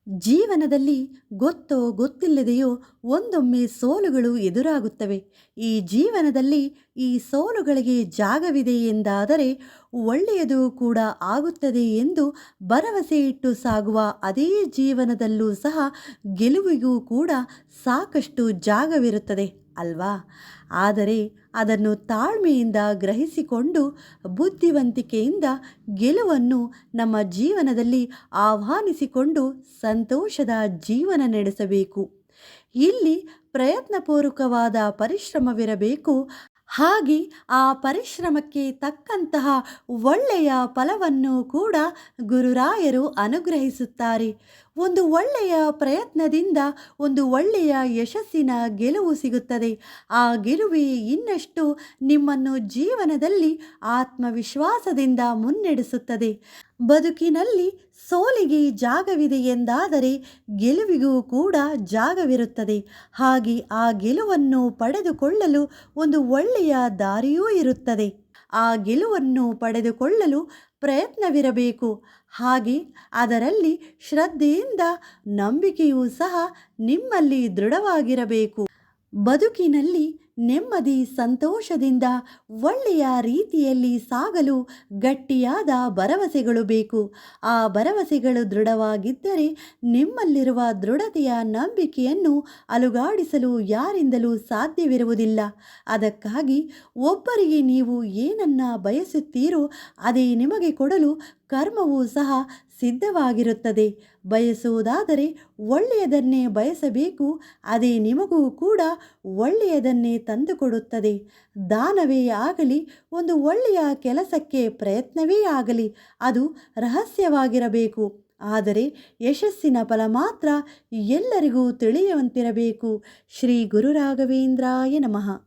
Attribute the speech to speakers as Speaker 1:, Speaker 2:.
Speaker 1: ಜೀವನದಲ್ಲಿ ಗೊತ್ತೋ ಗೊತ್ತಿಲ್ಲದೆಯೋ ಒಂದೊಮ್ಮೆ ಸೋಲುಗಳು ಎದುರಾಗುತ್ತವೆ. ಈ ಜೀವನದಲ್ಲಿ ಈ ಸೋಲುಗಳಿಗೆ ಜಾಗವಿದೆ ಎಂದಾದರೆ ಒಳ್ಳೆಯದು ಕೂಡ ಆಗುತ್ತದೆ ಎಂದು ಭರವಸೆ ಇಟ್ಟು ಸಾಗುವ ಅದೇ ಜೀವನದಲ್ಲೂ ಸಹ ಗೆಲುವಿಗೂ ಕೂಡ ಸಾಕಷ್ಟು ಜಾಗವಿರುತ್ತದೆ ಅಲ್ವಾ? ಆದರೆ ಅದನ್ನು ತಾಳ್ಮೆಯಿಂದ ಗ್ರಹಿಸಿಕೊಂಡು ಬುದ್ಧಿವಂತಿಕೆಯಿಂದ ಗೆಲುವನ್ನು ನಮ್ಮ ಜೀವನದಲ್ಲಿ ಆಹ್ವಾನಿಸಿಕೊಂಡು ಸಂತೋಷದ ಜೀವನ ನಡೆಸಬೇಕು. ಇಲ್ಲಿ ಪ್ರಯತ್ನಪೂರ್ವಕವಾದ ಪರಿಶ್ರಮವಿರಬೇಕು. ಹಾಗೆ ಆ ಪರಿಶ್ರಮಕ್ಕೆ ತಕ್ಕಂತಹ ಒಳ್ಳೆಯ ಫಲವನ್ನು ಕೂಡ ಗುರುರಾಯರು ಅನುಗ್ರಹಿಸುತ್ತಾರೆ. ಒಂದು ಒಳ್ಳೆಯ ಪ್ರಯತ್ನದಿಂದ ಒಂದು ಒಳ್ಳೆಯ ಯಶಸ್ಸಿನ ಗೆಲುವು ಸಿಗುತ್ತದೆ. ಆ ಗೆಲುವೇ ಇನ್ನಷ್ಟು ನಿಮ್ಮನ್ನು ಜೀವನದಲ್ಲಿ ಆತ್ಮವಿಶ್ವಾಸದಿಂದ ಮುನ್ನಡೆಸುತ್ತದೆ. ಬದುಕಿನಲ್ಲಿ ಸೋಲಿಗೆ ಜಾಗವಿದೆ ಎಂದಾದರೆ ಗೆಲುವಿಗೂ ಕೂಡ ಜಾಗವಿರುತ್ತದೆ. ಹಾಗೆ ಆ ಗೆಲುವನ್ನು ಪಡೆದುಕೊಳ್ಳಲು ಒಂದು ಒಳ್ಳೆಯ ದಾರಿಯೂ ಇರುತ್ತದೆ. ಆ ಗೆಲುವನ್ನು ಪಡೆದುಕೊಳ್ಳಲು ಪ್ರಯತ್ನವಿರಬೇಕು. ಹಾಗೆ ಅದರಲ್ಲಿ ಶ್ರದ್ಧೆಯಿಂದ ನಂಬಿಕೆಯೂ ಸಹ ನಿಮ್ಮಲ್ಲಿ ದೃಢವಾಗಿರಬೇಕು. ಬದುಕಿನಲ್ಲಿ ನೆಮ್ಮದಿ ಸಂತೋಷದಿಂದ ಒಳ್ಳೆಯ ರೀತಿಯಲ್ಲಿ ಸಾಗಲು ಗಟ್ಟಿಯಾದ ಭರವಸೆಗಳು ಬೇಕು. ಆ ಭರವಸೆಗಳು ದೃಢವಾಗಿದ್ದರೆ ನಿಮ್ಮಲ್ಲಿರುವ ದೃಢತೆಯ ನಂಬಿಕೆಯನ್ನು ಅಲುಗಾಡಿಸಲು ಯಾರಿಂದಲೂ ಸಾಧ್ಯವಿರುವುದಿಲ್ಲ. ಅದಕ್ಕಾಗಿ ಒಬ್ಬರಿಗೆ ನೀವು ಏನನ್ನ ಬಯಸುತ್ತೀರೋ ಅದೇ ನಿಮಗೆ ಕೊಡಲು ಕರ್ಮವೂ ಸಹ ಸಿದ್ಧವಾಗಿರುತ್ತದೆ. ಬಯಸುವುದಾದರೆ ಒಳ್ಳೆಯದನ್ನೇ ಬಯಸಬೇಕು. ಅದೇ ನಿಮಗೂ ಕೂಡ ಒಳ್ಳೆಯದನ್ನೇ ತಂದುಕೊಡುತ್ತದೆ. ದಾನವೇ ಆಗಲಿ, ಒಂದು ಒಳ್ಳೆಯ ಕೆಲಸಕ್ಕೆ ಪ್ರಯತ್ನವೇ ಆಗಲಿ, ಅದು ರಹಸ್ಯವಾಗಿರಬೇಕು. ಆದರೆ ಯಶಸ್ಸಿನ ಫಲ ಮಾತ್ರ ಎಲ್ಲರಿಗೂ ತಿಳಿಯುವಂತಿರಬೇಕು. ಶ್ರೀ ಗುರು ರಾಘವೇಂದ್ರಾಯ ನಮಃ.